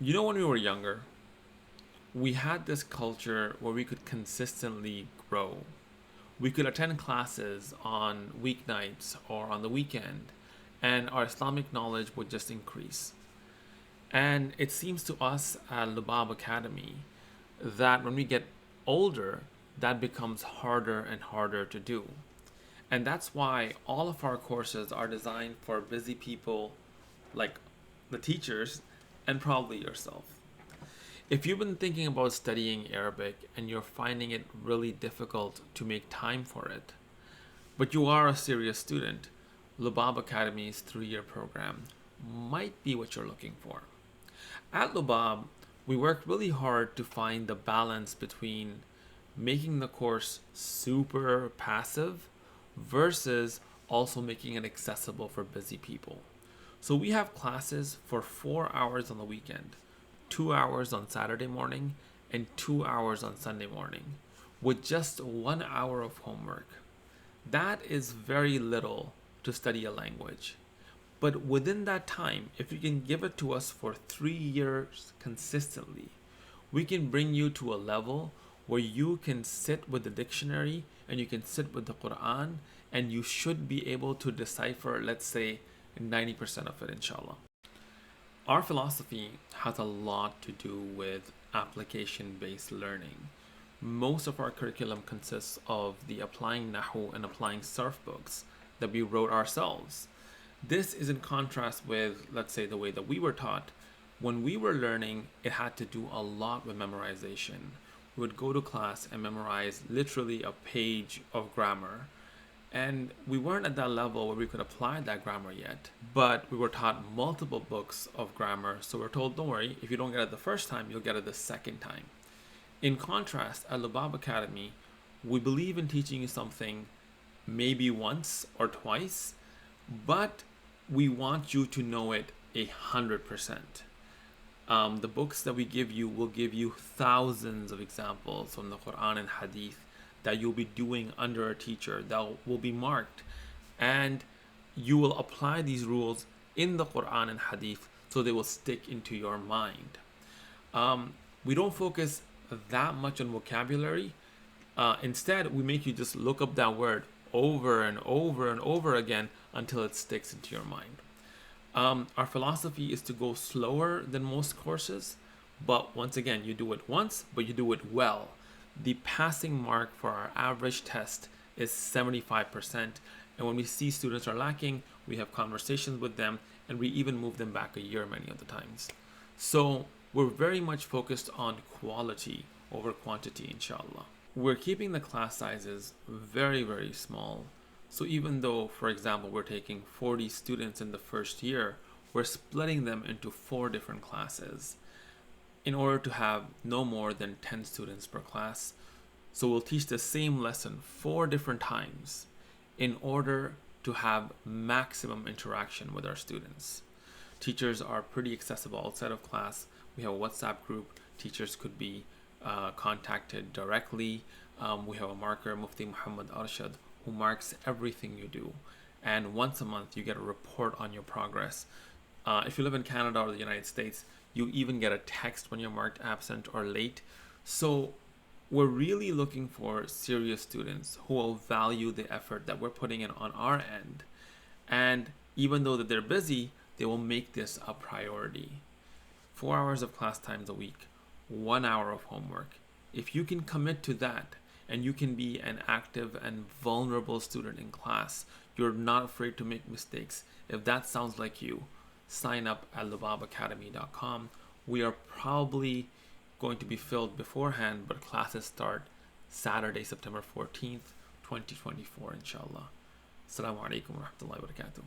When we were younger, we had this culture where we could consistently grow. We could attend classes on weeknights or on the weekend, and our Islamic knowledge would just increase. And it seems to us at Lubab Academy that when we get older, that becomes harder and harder to do. And that's why all of our courses are designed for busy people like the teachers and probably yourself. If you've been thinking about studying Arabic and you're finding it really difficult to make time for it, but you are a serious student, Lubab Academy's 3-year program might be what you're looking for. At Lubab, we work really hard to find the balance between making the course super passive versus also making it accessible for busy people. So we have classes for 4 hours on the weekend, 2 hours on Saturday morning, and 2 hours on Sunday morning, with just 1 hour of homework. That is very little to study a language. But within that time, if you can give it to us for 3 years consistently, we can bring you to a level where you can sit with the dictionary and you can sit with the Qur'an and you should be able to decipher, let's say, 90% of it, inshallah. Our philosophy has a lot to do with application-based learning. Most of our curriculum consists of the applying Nahu and applying surf books that we wrote ourselves. This is in contrast with, let's say, the way that we were taught. When we were learning, it had to do a lot with memorization. We would go to class and memorize literally a page of grammar. And we weren't at that level where we could apply that grammar yet. But we were taught multiple books of grammar. So we're told, don't worry, if you don't get it the first time, you'll get it the second time. In contrast, at Lubab Academy, we believe in teaching you something maybe once or twice, but we want you to know it 100%. The books that we give you will give you thousands of examples from the Qur'an and Hadith that you'll be doing under a teacher that will be marked, and you will apply these rules in the Qur'an and Hadith so they will stick into your mind. We don't focus that much on vocabulary. Instead, we make you just look up that word over and over and over again until it sticks into your mind. Our philosophy is to go slower than most courses, but once again, you do it once, but you do it well. The passing mark for our average test is 75%, and when we see students are lacking, we have conversations with them, and we even move them back a year many of the times. So we're very much focused on quality over quantity, inshallah. We're keeping the class sizes very, very small. So even though, for example, we're taking 40 students in the first year, we're splitting them into 4 different classes in order to have no more than 10 students per class. So we'll teach the same lesson 4 different times in order to have maximum interaction with our students. Teachers are pretty accessible outside of class. We have a WhatsApp group. Teachers could be contacted directly. We have a marker, Mufti Muhammad Arshad, who marks everything you do. And once a month, you get a report on your progress. If you live in Canada or the United States, you even get a text when you're marked absent or late. So we're really looking for serious students who will value the effort that we're putting in on our end. And even though that they're busy, they will make this a priority. 4 hours of class times a week, 1 hour of homework. If you can commit to that and you can be an active and vulnerable student in class, you're not afraid to make mistakes. If that sounds like you, sign up at lubabacademy.com. We are probably going to be filled beforehand, but classes start Saturday, September 14th, 2024, inshallah. Assalamu alaikum wa rahmatullahi wa barakatuh.